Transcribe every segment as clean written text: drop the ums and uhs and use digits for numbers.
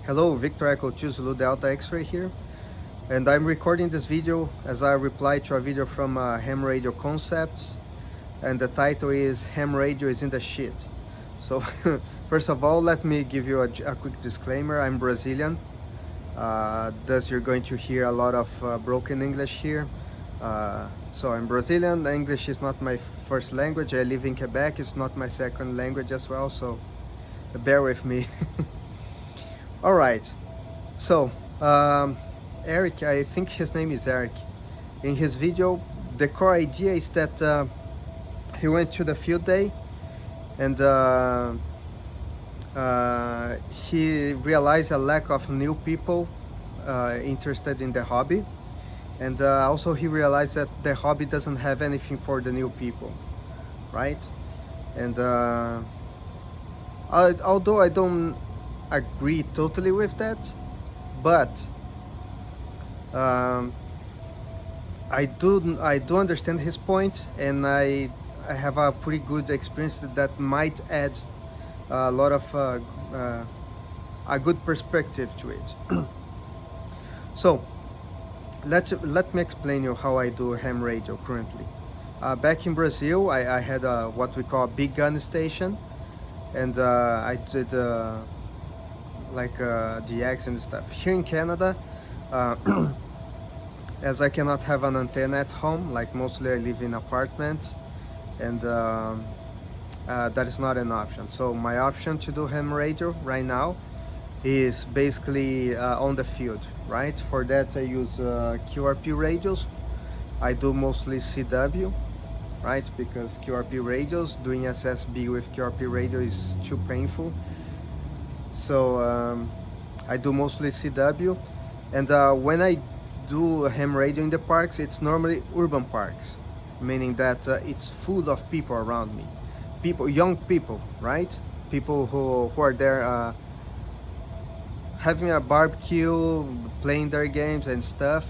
Hello, Victor Echo 2 Zulu Delta X-Ray here, and I'm recording this video as I reply to a video from Ham Radio Concepts, and the title is Ham Radio is in the shit. So, first of all, let me give you a quick disclaimer. I'm Brazilian, thus you're going to hear a lot of broken English here. So I'm Brazilian, English is not my first language, I live in Quebec, it's not my second language as well, so bear with me. Alright, so Eric, I think his name is Eric, in his video the core idea is that he went to the field day and he realized a lack of new people interested in the hobby, and also he realized that the hobby doesn't have anything for the new people, right? And although I don't agree totally with that, but um, I do understand his point, and I have a pretty good experience that might add a lot of a good perspective to it. So let me explain you how I do ham radio currently. Back in Brazil, I had what we call a big gun station, and I did like DX and stuff. Here in Canada, uh, as I cannot have an antenna at home, like mostly I live in apartments, and that is not an option. So my option to do ham radio right now is basically on the field, right? For that I use QRP radios. I do mostly CW, right? Because QRP radios, doing SSB with QRP radio is too painful. So I do mostly CW, and when I do ham radio in the parks, it's normally urban parks, meaning that it's full of people around me, young people, right? People who are there having a barbecue, playing their games and stuff.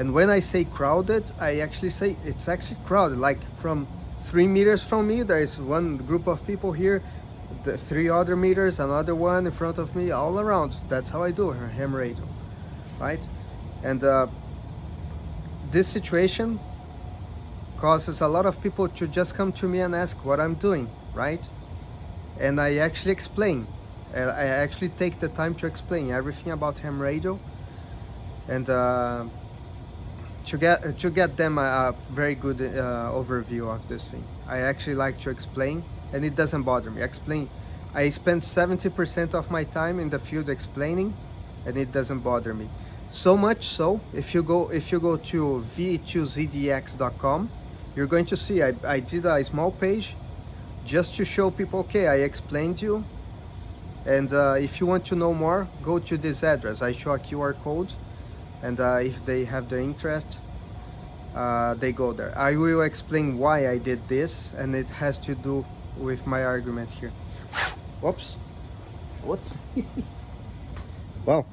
And when I say crowded, I actually say it's actually crowded. Like from 3 meters from me, there is one group of people here, the 3 other meters, another one in front of me, all around. That's how I do ham radio, right? And this situation causes a lot of people to just come to me and ask what I'm doing, right? And I actually explain. I actually take the time to explain everything about ham radio, and to get them a very good overview of this thing. I actually like to explain, and it doesn't bother me. I spend 70% of my time in the field explaining, and it doesn't bother me. So much so, if you go to v2zdx.com, you're going to see I did a small page just to show people, okay, I explained you, and if you want to know more, go to this address. I show a QR code, and if they have the interest, they go there. I will explain why I did this, and it has to do with my argument here. Whoops. Whoops. Wow.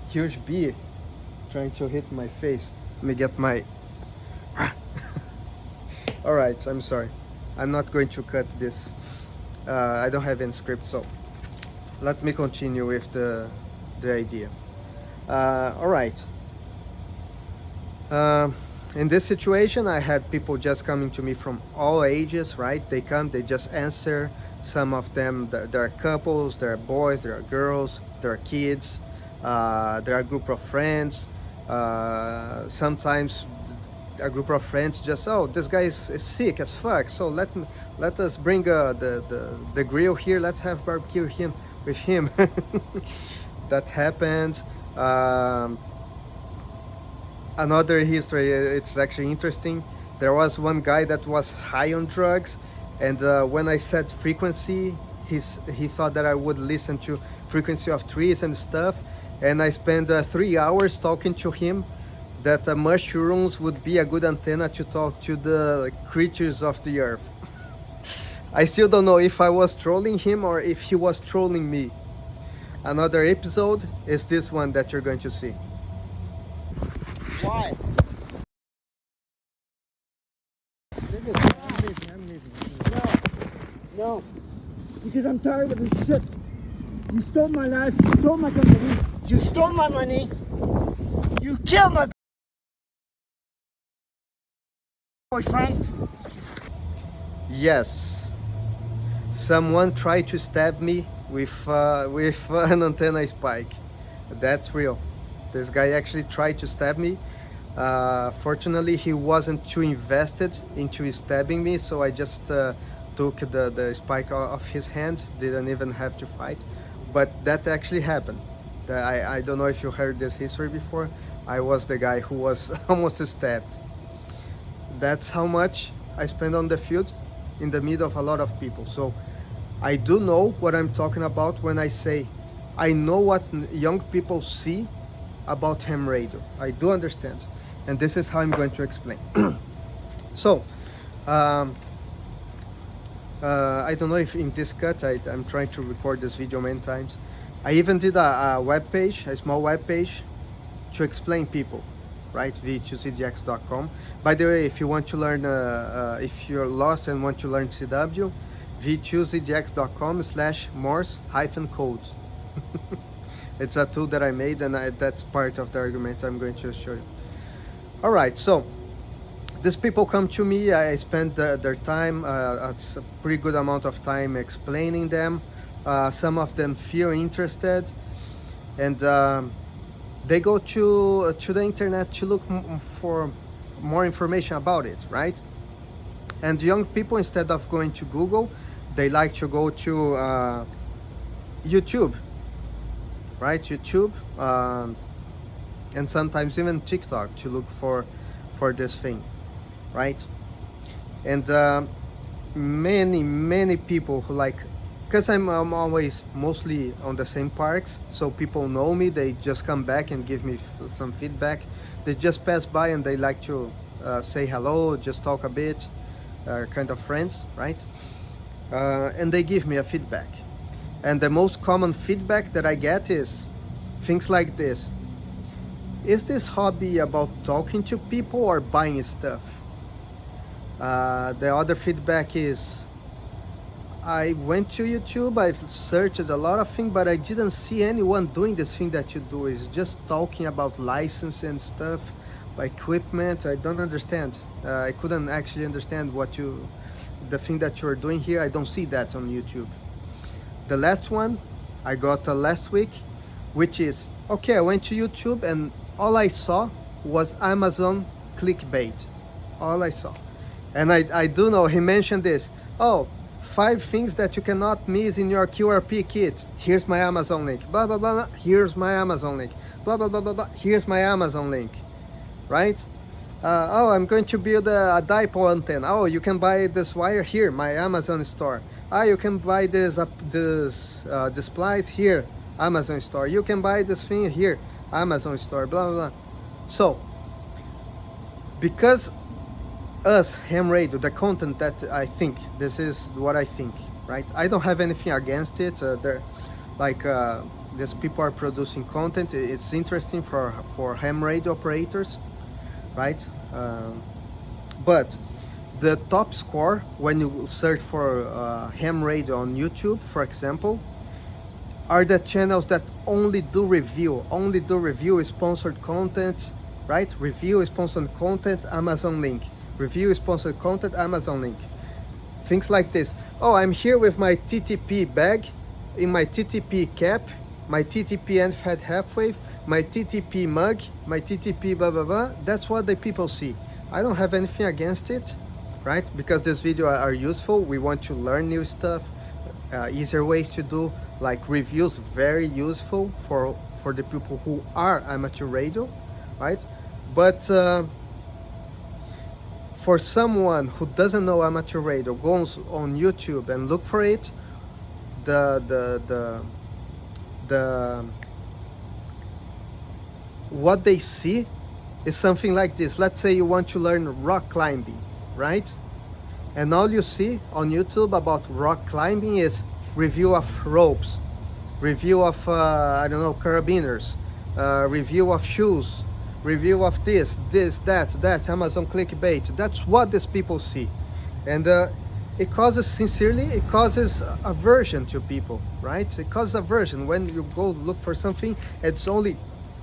Huge bee trying to hit my face. Let me get my... Alright, I'm sorry. I'm not going to cut this. I don't have any script, so let me continue with the idea. Alright. In this situation, I had people just coming to me from all ages, right? They come, they just answer. Some of them, there are couples, there are boys, there are girls, there are kids, there are a group of friends. Sometimes a group of friends just, oh, this guy is sick as fuck, so let us bring the grill here, let's have barbecue with him. That happened. Another history, it's actually interesting. There was one guy that was high on drugs, and when I said frequency, he thought that I would listen to frequency of trees and stuff, and I spent 3 hours talking to him that mushrooms would be a good antenna to talk to the creatures of the earth. I still don't know if I was trolling him or if he was trolling me. Another episode is this one that you're going to see. Why? I'm leaving. No, because I'm tired of this shit. You stole my life, you stole my company, you stole my money, you killed my boyfriend. Yes, someone tried to stab me with an antenna spike. That's real. This guy actually tried to stab me. Fortunately, he wasn't too invested into stabbing me, so I just took the spike off his hand. Didn't even have to fight. But that actually happened. I don't know if you heard this history before. I was the guy who was almost stabbed. That's how much I spend on the field in the middle of a lot of people. So I do know what I'm talking about when I say I know what young people see about ham radio. I do understand. And this is how I'm going to explain. So, um, I don't know if in this cut, I'm trying to record this video many times. I even did a web page, a small web page to explain people, right? V2CDX.com. By the way, if you want to learn, if you're lost and want to learn CW, V2ZDX.com/Morse-code. It's a tool that I made, and that's part of the argument I'm going to show you. All right, so these people come to me. I spend their time, it's a pretty good amount of time explaining them. Some of them feel interested, and they go to the internet to look for more information about it, right? And young people, instead of going to Google, they like to go to YouTube, right? YouTube, and sometimes even TikTok to look for this thing, right? And many people who like, because I'm always mostly on the same parks, so people know me. They just come back and give me some feedback. They just pass by and they like to say hello, just talk a bit, kind of friends, right? And they give me a feedback. And the most common feedback that I get is things like this: is this hobby about talking to people or buying stuff? The other feedback is, I went to YouTube, I've searched a lot of things, but I didn't see anyone doing this thing that you do. It's just talking about license and stuff, equipment. I don't understand. I couldn't actually understand the thing that you're doing here. I don't see that on YouTube. The last one I got last week, which is, okay, I went to YouTube and all I saw was Amazon clickbait. All I saw. And I do know he mentioned this. Oh, 5 things that you cannot miss in your QRP kit. Here's my Amazon link. Blah, blah, blah, blah. Here's my Amazon link. Blah, blah, blah, blah, blah. Here's my Amazon link. Right? Oh, I'm going to build a dipole antenna. Oh, you can buy this wire here, my Amazon store. Ah, you can buy this plight here, Amazon store. You can buy this thing here, Amazon store, blah, blah, blah. So, because us, ham radio, the content that I think, this is what I think, right? I don't have anything against it. These people are producing content. It's interesting for ham radio operators, right? But the top score when you search for ham radio on YouTube, for example, are the channels that only do review, sponsored content, right? Review, sponsored content, Amazon link. Review, sponsored content, Amazon link. Things like this. Oh, I'm here with my TTP bag, in my TTP cap, my TTP end fed half wave, my TTP mug, my TTP blah blah blah. That's what the people see. I don't have anything against it, right? Because these videos are useful. We want to learn new stuff, easier ways to do, like reviews, very useful for the people who are amateur radio, right? But for someone who doesn't know amateur radio, goes on YouTube and look for it, what they see is something like this. Let's say you want to learn rock climbing, right? And all you see on YouTube about rock climbing is review of ropes, review of I don't know, carabiners, review of shoes, review of this, that, Amazon clickbait. That's what these people see. And it causes, sincerely, it causes aversion to people, right? It causes aversion when you go look for something. It's only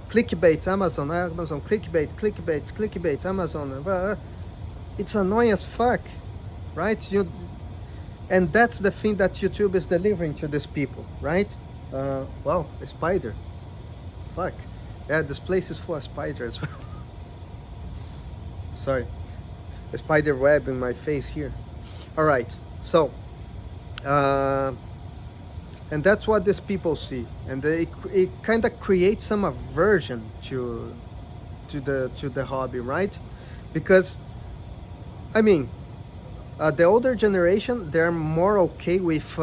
clickbait, Amazon, Amazon, clickbait, clickbait, clickbait, Amazon. It's annoying as fuck, right? And that's the thing that YouTube is delivering to these people, right? Wow, a spider. Fuck. Yeah, this place is full of spiders. Sorry, a spider web in my face here. All right, so uh, and that's what these people see, and it kind of creates some aversion to the hobby, right? Because I mean, the older generation, they're more okay with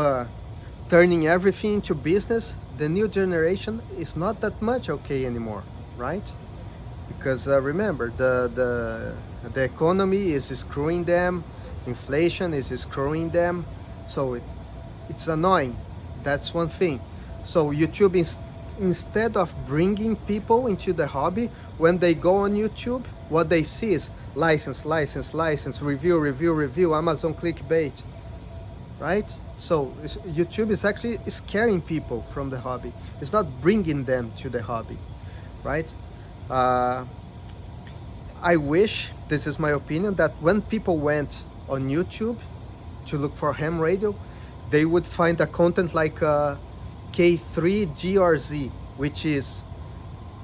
turning everything into business. The new generation is not that much okay anymore, right? Because remember, the economy is screwing them, inflation is screwing them, so it's annoying. That's one thing. So YouTube is, instead of bringing people into the hobby, when they go on YouTube, what they see is license, license, license, review, review, review, Amazon clickbait, right? So YouTube is actually scaring people from the hobby. It's not bringing them to the hobby, right? Uh, I wish, this is my opinion, that when people went on YouTube to look for ham radio, they would find a content like K3GRZ, which is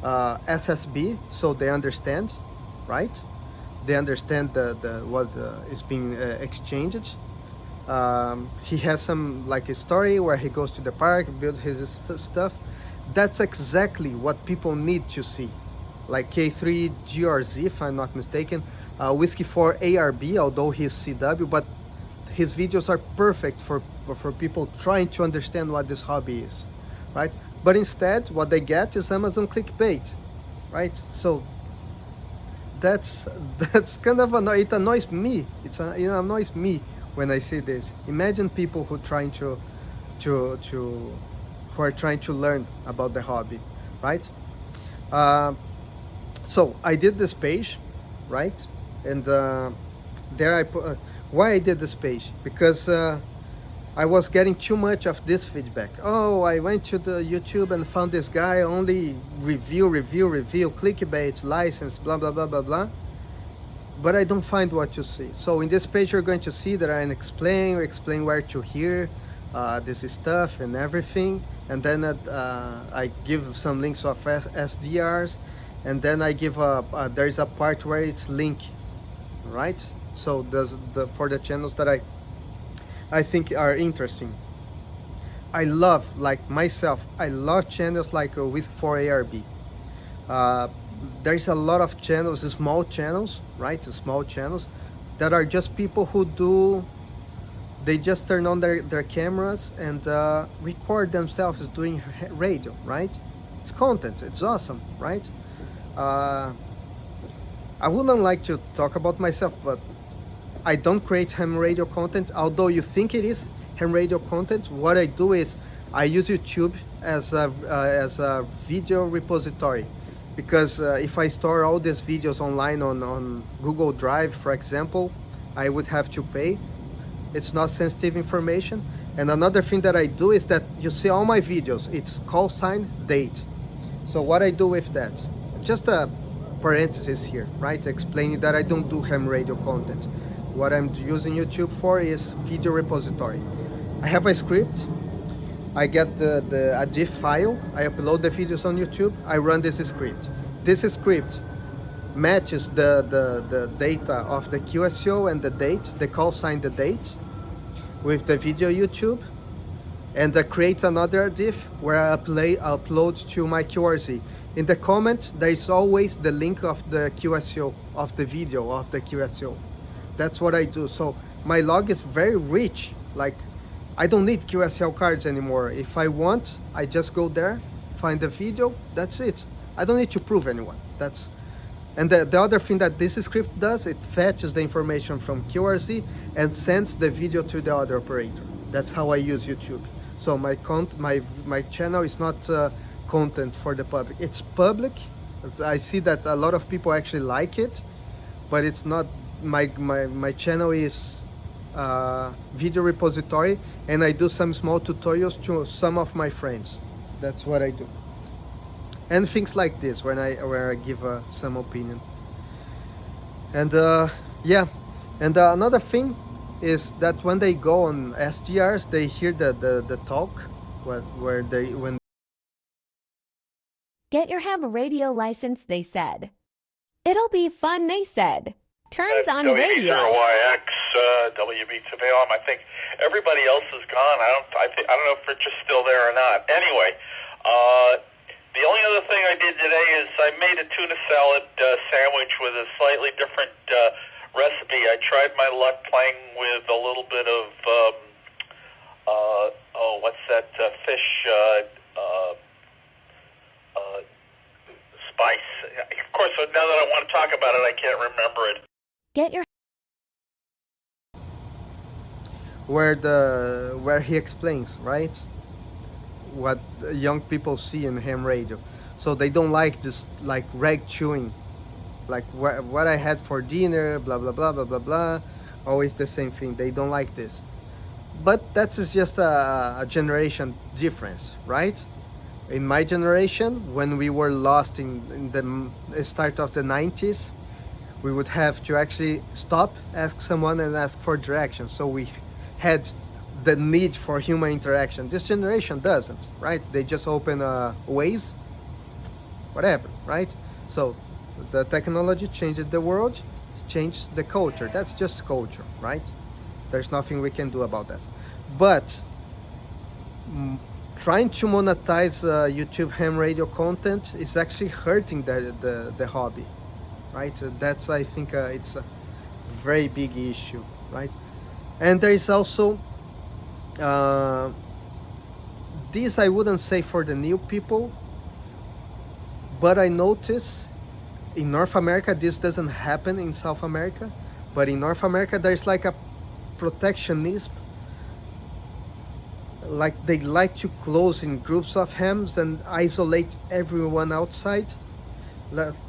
SSB, so they understand, right? They understand the what is being exchanged. He has some like a story where he goes to the park, builds his stuff. That's exactly what people need to see. Like K3GRZ, if I'm not mistaken, Whiskey 4 ARB, although he's CW, but his videos are perfect for people trying to understand what this hobby is, right? But instead, what they get is Amazon clickbait, right? So that's kind of it annoys me. It annoys me when I see this. Imagine people to who are trying to learn about the hobby, right? Uh, so I did this page, right? And there I put why I did this page, because I was getting too much of this feedback. Oh, I went to the YouTube and found this guy only review, review, review, clickbait, license, blah blah blah blah blah. But I don't find what you see. So in this page, you're going to see that I explain where to hear this stuff and everything, and then I give some links of SDRs, and then I give there is a part where it's link, right? So for the channels that I think are interesting. I love, like myself, I love channels like with 4ARB. There's a lot of channels, small channels, right? Small channels that are just people who they just turn on their cameras and record themselves doing radio, right? It's content, it's awesome, right? I wouldn't like to talk about myself, but I don't create ham radio content, although you think it is ham radio content. What I do is I use YouTube as a video repository, because if I store all these videos online on Google Drive, for example, I would have to pay. It's not sensitive information. And another thing that I do is that you see all my videos, it's call sign date. So what I do with that, just a parenthesis here, right? Explaining that I don't do ham radio content. What I'm using YouTube for is video repository. I have a script. I get a GIF file. I upload the videos on YouTube. I run this script. This script matches the data of the QSO and the date, the call sign, the date, with the video YouTube, and creates another diff where I upload to my QRZ. In the comment, there is always the link of the QSO, of the video of the QSO. That's what I do. So my log is very rich. Like, I don't need QSL cards anymore. If I want, I just go there, find the video, that's it. I don't need to prove anyone. And the other thing that this script does, it fetches the information from QRZ and sends the video to the other operator. That's how I use YouTube. So my channel is not content for the public. It's public. I see that a lot of people actually like it, but it's not. My channel is video repository, and I do some small tutorials to some of my friends. That's what I do. And things like this where I give some opinion. And yeah, and another thing is that when they go on SDRs, they hear the talk where they when Get your ham radio license, they said. It'll be fun, they said. Turns on radio. W0YX, WB2BOM. I think everybody else is gone. I don't know if Rich is still there or not. Anyway, the only other thing I did today is I made a tuna salad sandwich with a slightly different recipe. I tried my luck playing with a little bit of what's that fish? Spice. Of course, now that I want to talk about it, I can't remember it. Get your where he explains, right, what young people see in ham radio. So they don't like this, like rag chewing, like what I had for dinner, blah blah blah blah blah blah, always the same thing. They don't like this, but that is just a generation difference, right? In my generation, when we were lost in the start of the 90s, we would have to actually stop, ask someone, and ask for directions. So we had the need for human interaction. This generation doesn't, right? They just open Waze, whatever, right? So the technology changed the world, changed the culture. That's just culture, right? There's nothing we can do about that. But trying to monetize YouTube ham radio content is actually hurting the hobby, right? That's, I think, it's a very big issue, right? And there is also this, I wouldn't say for the new people, but I notice in North America, this doesn't happen in South America, but in North America there's like a protectionism. Like they like to close in groups of hams and isolate everyone outside.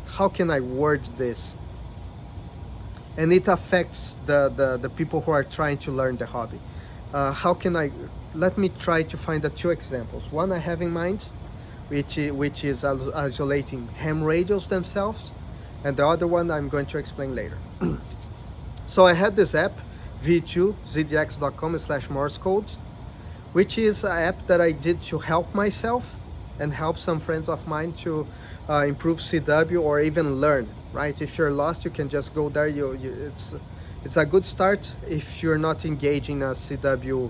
How can I word this? And it affects the people who are trying to learn the hobby. How can I? Let me try to find the two examples. One I have in mind, which is isolating ham radios themselves, and the other one I'm going to explain later. So I had this app, v2zdx.com/Morse code, which is an app that I did to help myself and help some friends of mine to improve CW or even learn, right? If you're lost, you can just go there. It's a good start if you're not engaging a CW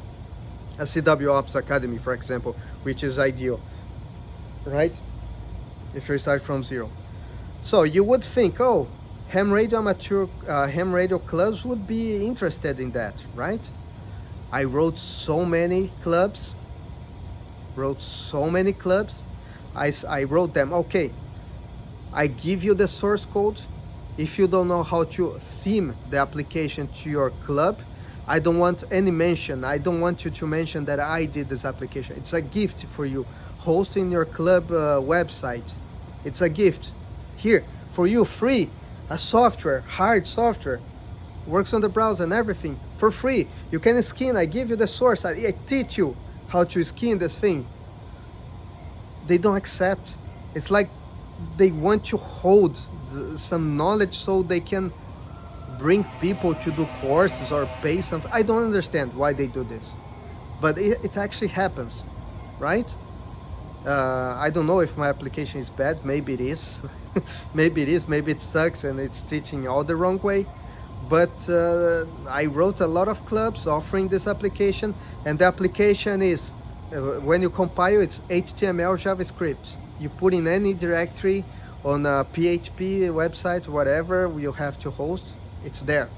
Ops Academy, for example, which is ideal, right? If you start from zero. So you would think, oh, ham radio amateur, ham radio clubs would be interested in that, right? I wrote so many clubs. I wrote them, okay, I give you the source code. If you don't know how to theme the application to your club, I don't want any mention. I don't want you to mention that I did this application. It's a gift for you. Hosting your club website. It's a gift. Here, for you, free. A software, hard software. Works on the browser and everything for free. You can skin. I give you the source. I teach you how to skin this thing. They don't accept. It's like they want to hold some knowledge so they can bring people to do courses or pay something. I don't understand why they do this, but it actually happens, right? I don't know if my application is bad. Maybe it is. Maybe it is. Maybe it sucks and it's teaching all the wrong way. But I wrote a lot of clubs offering this application, and the application is, when you compile, it's HTML, JavaScript. You put in any directory on a PHP website, whatever you have to host, it's there,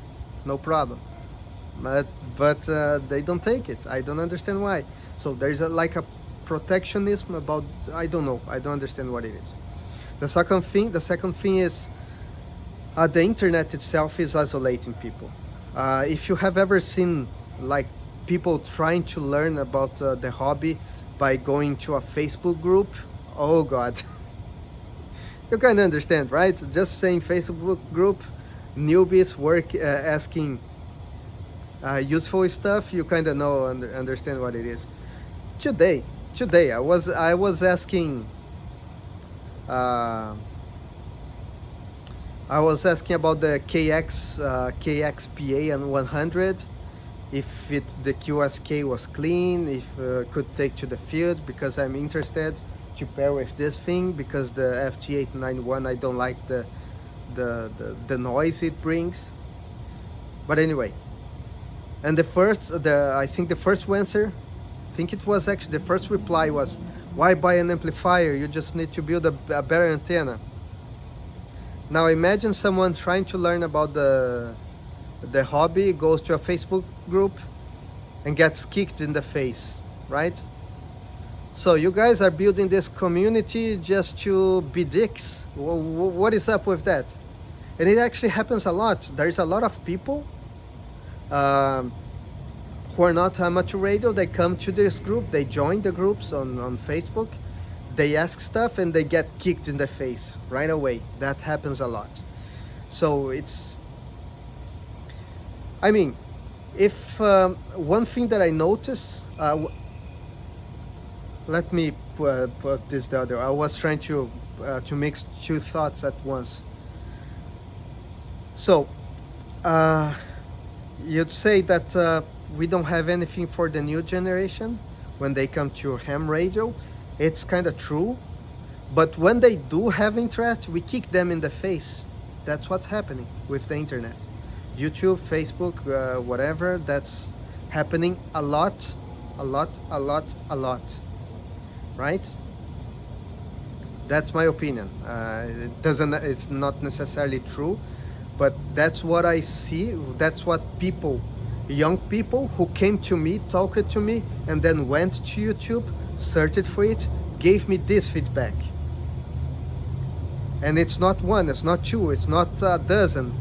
no problem. But they don't take it. I don't understand why. So there's like a protectionism about, I don't know. I don't understand what it is. The second thing is, the internet itself is isolating people. If you have ever seen like people trying to learn about the hobby by going to a Facebook group, oh God, you can understand, right? Just saying Facebook group, newbies asking useful stuff, you kind of know understand what it is. Today, I was asking. Uh, I was asking about the KXPA and 100, if the QSK was clean, if could take to the field, because I'm interested to pair with this thing, because the FT891, I don't like the noise it brings. But anyway, and I think the first answer, I think it was actually the first reply was, why buy an amplifier? You just need to build a better antenna. Now imagine someone trying to learn about the hobby, goes to a Facebook group and gets kicked in the face, right? So you guys are building this community just to be dicks. What is up with that? And it actually happens a lot. There's a lot of people um, who are not amateur radio. They come to this group, they join the groups on Facebook, they ask stuff and they get kicked in the face right away. That happens a lot. So I mean, if one thing that I notice, let me put this the other. I was trying to mix two thoughts at once. So, you'd say that we don't have anything for the new generation when they come to ham radio. It's kind of true, but when they do have interest, we kick them in the face. That's what's happening with the internet. YouTube, Facebook, whatever, that's happening a lot, right? That's my opinion. It's not necessarily true, but that's what I see. That's what young people who came to me, talked to me, and then went to YouTube, searched for it, gave me this feedback. And it's not one, it's not two, it's not a dozen.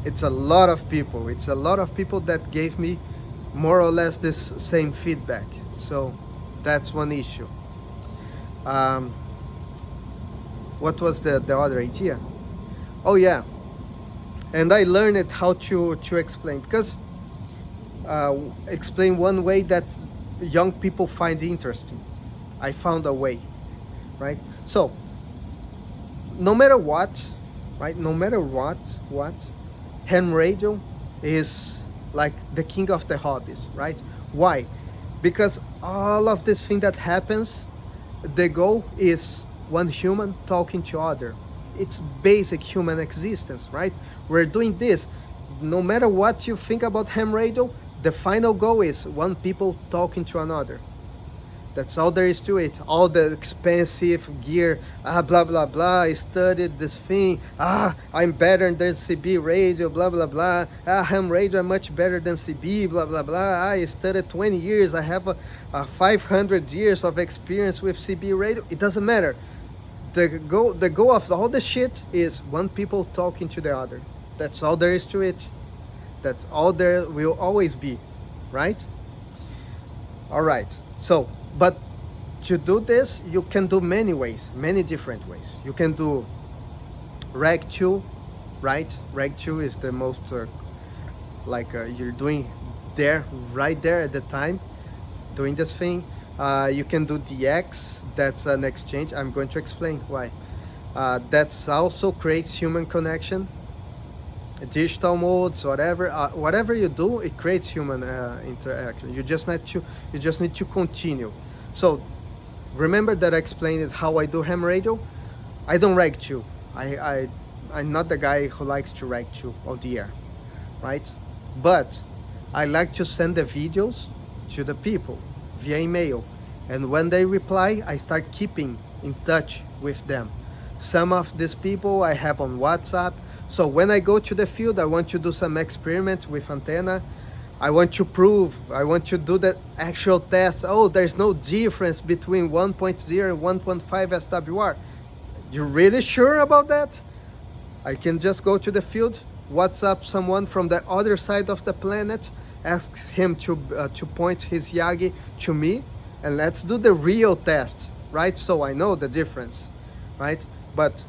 It's a lot of people. It's a lot of people that gave me more or less this same feedback. So that's one issue. What was the other idea? Oh yeah, and I learned how to explain, because explain one way that young people find interesting. I found a way, right? So no matter what, right? No matter what, ham radio is like the king of the hobbies, right? Why? Because all of this thing that happens, the goal is one human talking to other. It's basic human existence, right? We're doing this. No matter what you think about ham radio, the final goal is one people talking to another. That's all there is to it. All the expensive gear, blah blah blah. I studied this thing. I'm better than CB radio, blah blah blah. Ham radio, I'm much better than CB, blah blah blah. I studied 20 years. I have a 500 years of experience with CB radio. It doesn't matter. The goal of all the shit is one people talking to the other. That's all there is to it. That's all there will always be, right? All right. So, but to do this, you can do many ways, many different ways. You can do Reg 2, right? Reg 2 is the most you're doing right there at the time, doing this thing. You can do DX, that's an exchange. I'm going to explain why. That's also creates human connection. Digital modes, whatever you do, it creates human interaction. You just need to continue. So remember that I explained how I do ham radio. I don't rag chew. I'm not the guy who likes to rag chew on the air, right? But I like to send the videos to the people via email, and when they reply, I start keeping in touch with them. Some of these people I have on WhatsApp. So when I go to the field, I want to do some experiment with antenna. I want to do the actual test. Oh, there's no difference between 1.0 and 1.5 SWR. You really sure about that? I can just go to the field, WhatsApp someone from the other side of the planet, ask him to point his Yagi to me, and let's do the real test, right? So I know the difference, right? But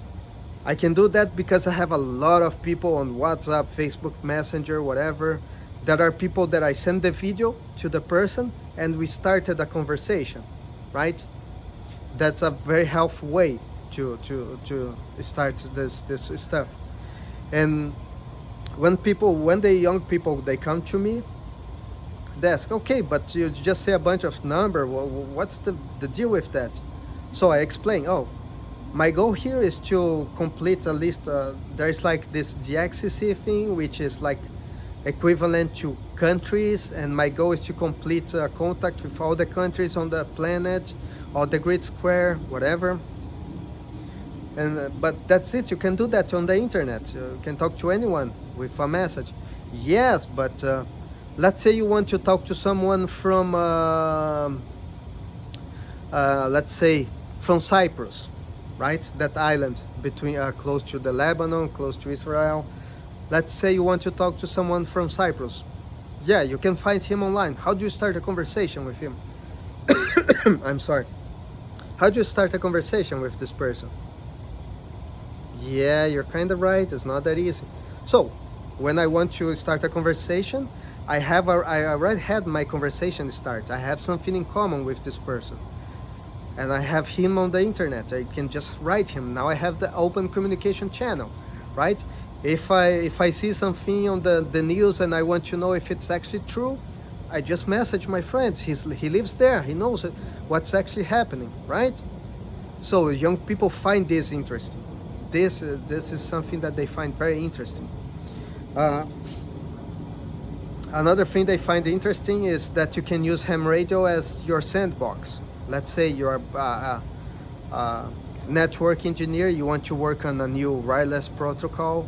I can do that because I have a lot of people on WhatsApp, Facebook Messenger, whatever, There are people that I send the video to the person and we started a conversation, right? That's a very helpful way to start this stuff. And when the young people, they come to me, they ask, okay, but you just say a bunch of number, what's the deal with that? So I explain, oh, my goal here is to complete a list. There's like this DXCC thing, which is like equivalent to countries, and my goal is to complete contact with all the countries on the planet, or the grid square, whatever. And but that's it. You can do that on the internet. You can talk to anyone with a message. Yes, but let's say you want to talk to someone from, let's say, from Cyprus, right? That island between close to the Lebanon, close to Israel. Let's say you want to talk to someone from Cyprus. Yeah, you can find him online. How do you start a conversation with him? I'm sorry. How do you start a conversation with this person? Yeah, you're kind of right. It's not that easy. So, when I want to start a conversation, I already had my conversation start. I have something in common with this person. And I have him on the internet. I can just write him. Now I have the open communication channel, right? If I see something on the news and I want to know if it's actually true, I just message my friend. He lives there. He knows it, what's actually happening, right? So young people find this interesting. This is something that they find very interesting. Another thing they find interesting is that you can use ham radio as your sandbox. Let's say you're a network engineer, you want to work on a new wireless protocol.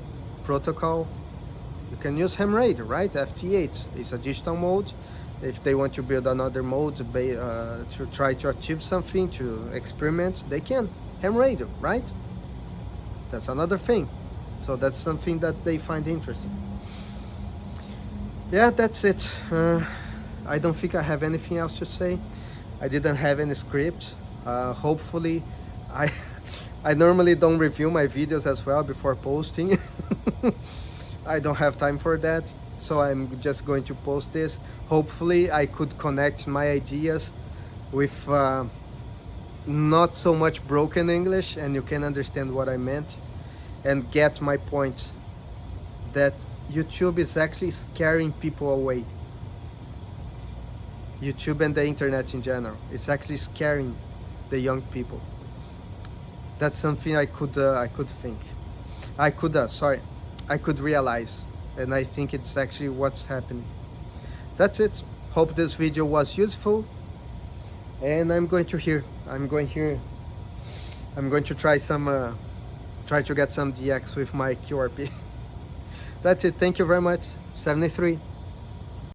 You can use ham radio, right? FT8 is a digital mode. If they want to build another mode to try to achieve something, to experiment, they can. Ham radio, right? That's another thing. So that's something that they find interesting. Yeah, that's it. I don't think I have anything else to say. I didn't have any script. Hopefully, I normally don't review my videos as well before posting. I don't have time for that, so I'm just going to post this. Hopefully, I could connect my ideas with not so much broken English, and you can understand what I meant and get my point that YouTube is actually scaring people away. YouTube and the internet in general, it's actually scaring the young people. That's something I could think. I could realize, and I think it's actually what's happening. That's it. Hope this video was useful, and I'm going to try to get some DX with my QRP. That's it. Thank you very much. 73.